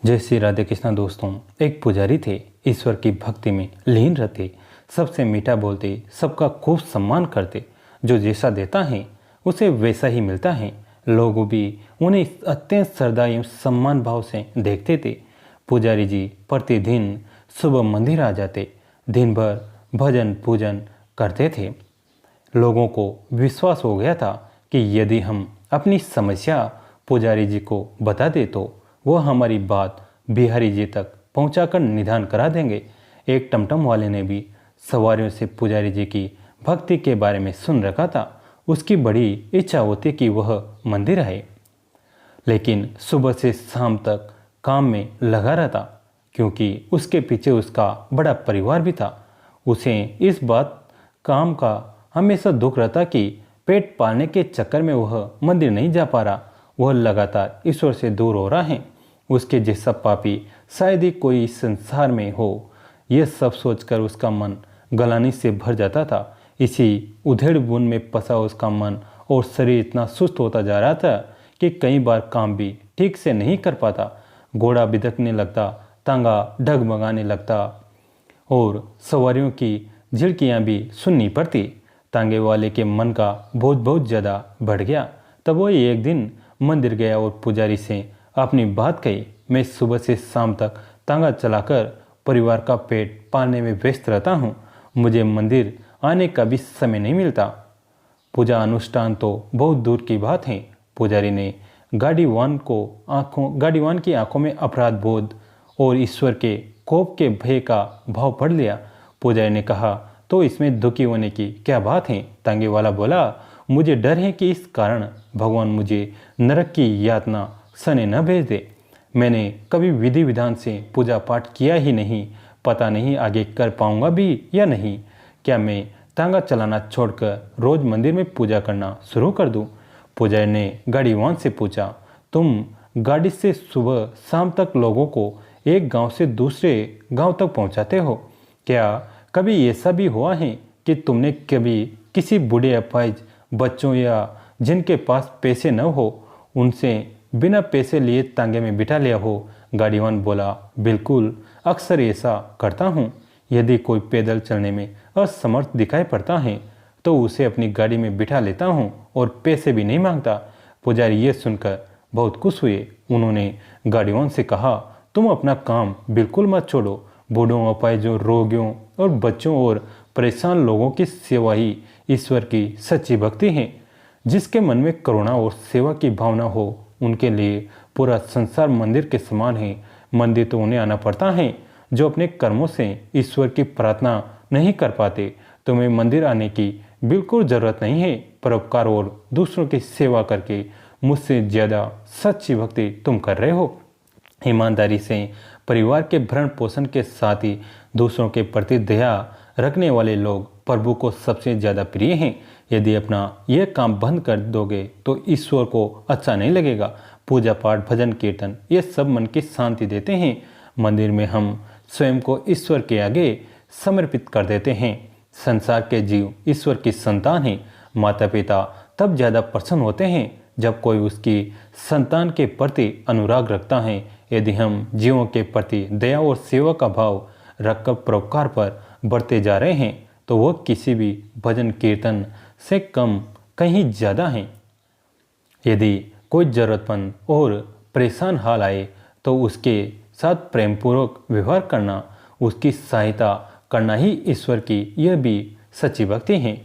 जय श्री राधे कृष्णा। दोस्तों, एक पुजारी थे, ईश्वर की भक्ति में लीन रहते, सबसे मीठा बोलते, सबका खूब सम्मान करते। जो जैसा देता है उसे वैसा ही मिलता है। लोग भी उन्हें अत्यंत श्रद्धा एवं सम्मान भाव से देखते थे। पुजारी जी प्रतिदिन सुबह मंदिर आ जाते, दिन भर भजन पूजन करते थे। लोगों को विश्वास हो गया था कि यदि हम अपनी समस्या पुजारी जी को बता दे तो वह हमारी बात बिहारी जी तक पहुंचाकर निदान करा देंगे। एक टमटम वाले ने भी सवारियों से पुजारी जी की भक्ति के बारे में सुन रखा था। उसकी बड़ी इच्छा होती कि वह मंदिर आए, लेकिन सुबह से शाम तक काम में लगा रहता, क्योंकि उसके पीछे उसका बड़ा परिवार भी था। उसे इस बात काम का हमेशा दुख रहता कि पेट पालने के चक्कर में वह मंदिर नहीं जा पा रहा। वह लगातार ईश्वर से दूर हो रहा है। उसके जैसा पापी शायद ही कोई इस संसार में हो। यह सब सोचकर उसका मन गलानी से भर जाता था। इसी उधेड़ बुन में फंसा उसका मन और शरीर इतना सुस्त होता जा रहा था कि कई बार काम भी ठीक से नहीं कर पाता। घोड़ा बिदकने लगता, तांगा डगमगाने लगता और सवारियों की झिड़कियाँ भी सुननी पड़ती। तांगे वाले के मन का बोझ बहुत ज़्यादा बढ़ गया। तब वो एक दिन मंदिर गया और पुजारी से अपनी बात कही। मैं सुबह से शाम तक तांगा चलाकर परिवार का पेट पालने में व्यस्त रहता हूँ। मुझे मंदिर आने का भी समय नहीं मिलता। पूजा अनुष्ठान तो बहुत दूर की बात है। पुजारी ने गाड़ीवान की आंखों में अपराध बोध और ईश्वर के कोप के भय का भाव पढ़ लिया। पुजारी ने कहा, तो इसमें दुखी होने की क्या बात है? तांगे वाला बोला, मुझे डर है कि इस कारण भगवान मुझे नरक की यातना सने न भेज दे। मैंने कभी विधि विधान से पूजा पाठ किया ही नहीं। पता नहीं आगे कर पाऊंगा भी या नहीं। क्या मैं तांगा चलाना छोड़कर रोज मंदिर में पूजा करना शुरू कर दूं? पुजारी ने गाड़ीवान से पूछा, तुम गाड़ी से सुबह शाम तक लोगों को एक गांव से दूसरे गांव तक पहुंचाते हो। क्या कभी ऐसा भी हुआ है कि तुमने कभी किसी बूढ़े अपाहिज बच्चों या जिनके पास पैसे न हो उनसे बिना पैसे लिए तांगे में बिठा लिया हो? गाड़ीवान बोला, बिल्कुल, अक्सर ऐसा करता हूँ। यदि कोई पैदल चलने में असमर्थ दिखाई पड़ता है तो उसे अपनी गाड़ी में बिठा लेता हूँ और पैसे भी नहीं मांगता। पुजारी ये सुनकर बहुत खुश हुए। उन्होंने गाड़ीवान से कहा, तुम अपना काम बिल्कुल मत छोड़ो। बूढ़ों, अपाहिजों, रोगियों और बच्चों और परेशान लोगों की सेवा ही ईश्वर की सच्ची भक्ति है। जिसके मन में करुणा और सेवा की भावना हो उनके लिए पूरा संसार मंदिर के समान है। मंदिर तो उन्हें आना पड़ता है जो अपने कर्मों से ईश्वर की प्रार्थना नहीं कर पाते। तुम्हें मंदिर आने की बिल्कुल ज़रूरत नहीं है। परोपकार और दूसरों की सेवा करके मुझसे ज़्यादा सच्ची भक्ति तुम कर रहे हो। ईमानदारी से परिवार के भरण पोषण के साथ ही दूसरों के प्रति दया रखने वाले लोग प्रभु को सबसे ज़्यादा प्रिय हैं। यदि अपना यह काम बंद कर दोगे तो ईश्वर को अच्छा नहीं लगेगा। पूजा पाठ, भजन कीर्तन ये सब मन की शांति देते हैं। मंदिर में हम स्वयं को ईश्वर के आगे समर्पित कर देते हैं। संसार के जीव ईश्वर की संतान हैं। माता पिता तब ज़्यादा प्रसन्न होते हैं जब कोई उसकी संतान के प्रति अनुराग रखता है। यदि हम जीवों के प्रति दया और सेवा का भाव रखकर परोपकार पर बढ़ते जा रहे हैं तो वह किसी भी भजन कीर्तन से कम कहीं ज़्यादा हैं। यदि कोई ज़रूरतमंद और परेशान हाल आए तो उसके साथ प्रेमपूर्वक व्यवहार करना, उसकी सहायता करना ही ईश्वर की यह भी सच्ची भक्ति है।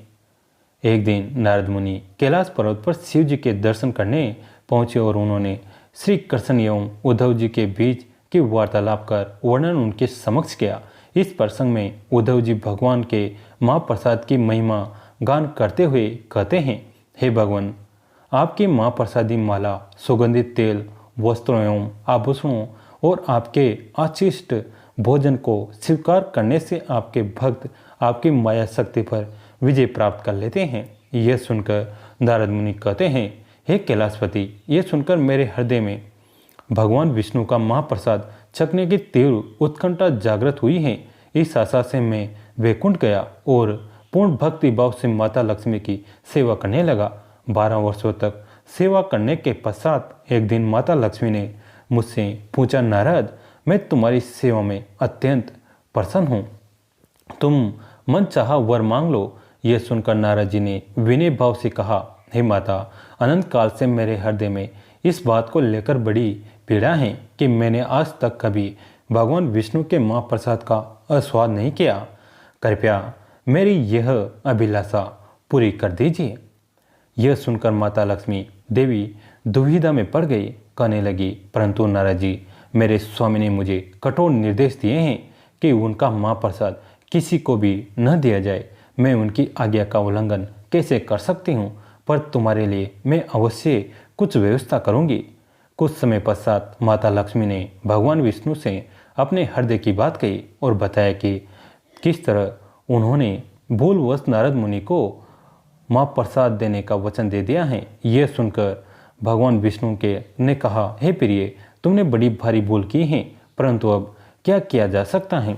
एक दिन नारद मुनि कैलाश पर्वत पर शिव जी के दर्शन करने पहुँचे और उन्होंने श्री कृष्ण एवं उद्धव जी के बीच की वार्तालाप कर वर्णन उनके समक्ष किया। इस प्रसंग में उद्धव जी भगवान के महाप्रसाद की महिमा गान करते हुए कहते हैं, हे भगवान, आपकी महाप्रसादी माला, सुगंधित तेल, वस्त्रों एवं आभूषणों और आपके आचिष्ट भोजन को स्वीकार करने से आपके भक्त आपकी माया शक्ति पर विजय प्राप्त कर लेते हैं। यह सुनकर नारद मुनि कहते हैं, हे कैलाशपति, यह सुनकर मेरे हृदय में भगवान विष्णु का महाप्रसाद चखने की तीव्र उत्कंठा जागृत हुई है। इस आशा से मैं वैकुंठ गया और पूर्ण भक्ति भाव से माता लक्ष्मी की सेवा करने लगा। 12 वर्षों तक सेवा करने के पश्चात एक दिन माता लक्ष्मी ने मुझसे पूछा, नारद, मैं तुम्हारी सेवा में अत्यंत प्रसन्न हूँ, तुम मन चाहा वर मांग लो। यह सुनकर नारद जी ने विनय भाव से कहा, हे माता, अनंत काल से मेरे हृदय में इस बात को लेकर बड़ी पीड़ा है कि मैंने आज तक कभी भगवान विष्णु के महाप्रसाद का आस्वाद नहीं किया। कृपया मेरी यह अभिलाषा पूरी कर दीजिए। यह सुनकर माता लक्ष्मी देवी दुविधा में पड़ गई, कहने लगी, परंतु नारद जी, मेरे स्वामी ने मुझे कठोर निर्देश दिए हैं कि उनका महाप्रसाद किसी को भी न दिया जाए। मैं उनकी आज्ञा का उल्लंघन कैसे कर सकती हूँ, पर तुम्हारे लिए मैं अवश्य कुछ व्यवस्था करूँगी। कुछ समय पश्चात माता लक्ष्मी ने भगवान विष्णु से अपने हृदय की बात कही और बताया कि किस तरह उन्होंने भूलवश नारद मुनि को महाप्रसाद देने का वचन दे दिया है। यह सुनकर भगवान विष्णु के ने कहा, हे प्रिय, तुमने बड़ी भारी भूल की है, परंतु अब क्या किया जा सकता है।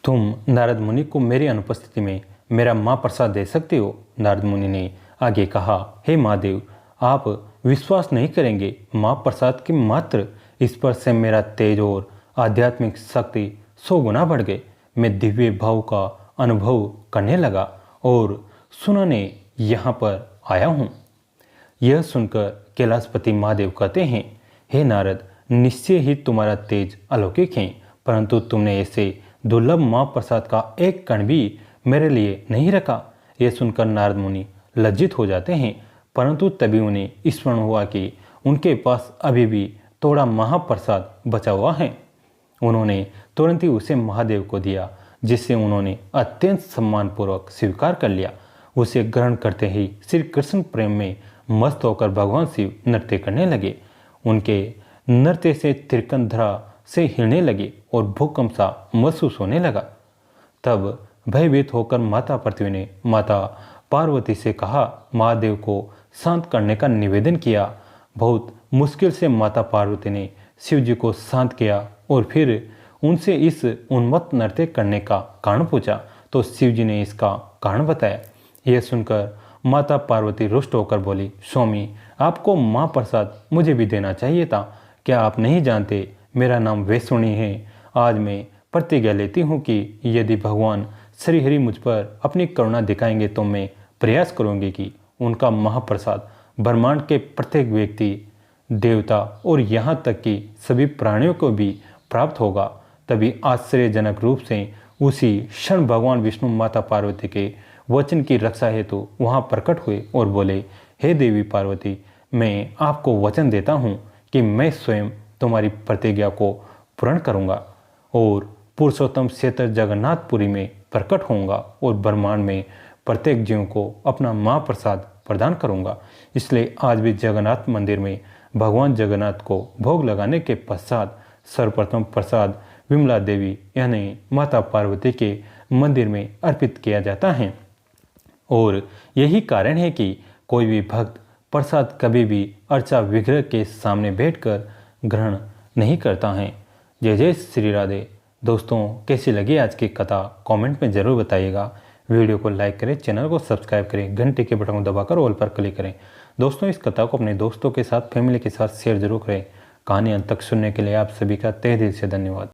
तुम नारद मुनि को मेरी अनुपस्थिति में मेरा महाप्रसाद दे सकते हो। नारद मुनि ने आगे कहा, हे महादेव, आप विश्वास नहीं करेंगे, महाप्रसाद के मात्र स्पर्श से मेरा तेज और आध्यात्मिक शक्ति 100 गुना बढ़ गए। मैं दिव्य भाव का अनुभव करने लगा और सुनाने यहाँ पर आया हूँ। यह सुनकर कैलाशपति महादेव कहते हैं, हे नारद, निश्चय ही तुम्हारा तेज अलौकिक है, परंतु तुमने ऐसे दुर्लभ महाप्रसाद का एक कण भी मेरे लिए नहीं रखा। यह सुनकर नारद मुनि लज्जित हो जाते हैं, परंतु तभी उन्हें स्मरण हुआ कि उनके पास अभी भी थोड़ा महाप्रसाद बचा हुआ है। उन्होंने तुरंत ही उसे महादेव को दिया, जिसे उन्होंने अत्यंत सम्मानपूर्वक स्वीकार कर लिया। उसे ग्रहण करते ही श्री कृष्ण प्रेम में मस्त होकर भगवान शिव नृत्य करने लगे। उनके नृत्य से त्रिकंधरा से हिलने लगे और भूकंप सा महसूस होने लगा। तब भयभीत होकर माता पृथ्वी ने माता पार्वती से कहा, महादेव को शांत करने का निवेदन किया। बहुत मुश्किल से माता पार्वती ने शिव जी को शांत किया और फिर उनसे इस उन्मत्त नृत्य करने का कारण पूछा, तो शिव जी ने इसका कारण बताया। यह सुनकर माता पार्वती रुष्ट होकर बोली, स्वामी, आपको महाप्रसाद मुझे भी देना चाहिए था। क्या आप नहीं जानते मेरा नाम वैष्णवी है। आज मैं प्रतिज्ञा लेती हूँ कि यदि भगवान श्रीहरि मुझ पर अपनी करुणा दिखाएंगे तो मैं प्रयास करूँगी कि उनका महाप्रसाद ब्रह्मांड के प्रत्येक व्यक्ति, देवता और यहाँ तक कि सभी प्राणियों को भी प्राप्त होगा। तभी आश्चर्यजनक रूप से उसी क्षण भगवान विष्णु माता पार्वती के वचन की रक्षा हेतु वहाँ प्रकट हुए और बोले, हे देवी पार्वती, मैं आपको वचन देता हूँ कि मैं स्वयं तुम्हारी प्रतिज्ञा को पूर्ण करूँगा और पुरुषोत्तम क्षेत्र जगन्नाथपुरी में प्रकट होऊंगा और ब्रह्मांड में प्रत्येक जीव को अपना महाप्रसाद प्रदान करूँगा। इसलिए आज भी जगन्नाथ मंदिर में भगवान जगन्नाथ को भोग लगाने के पश्चात सर्वप्रथम प्रसाद विमला देवी यानी माता पार्वती के मंदिर में अर्पित किया जाता है। और यही कारण है कि कोई भी भक्त प्रसाद कभी भी अर्चा विग्रह के सामने बैठकर ग्रहण नहीं करता है। जय जय श्री राधे। दोस्तों, कैसी लगी आज की कथा कमेंट में ज़रूर बताइएगा। वीडियो को लाइक करें, चैनल को सब्सक्राइब करें, घंटे के बटन को दबाकर ऑल पर क्लिक करें। दोस्तों, इस कथा को अपने दोस्तों के साथ, फैमिली के साथ शेयर जरूर करें। कहानी अंत तक सुनने के लिए आप सभी का तहे दिल से धन्यवाद।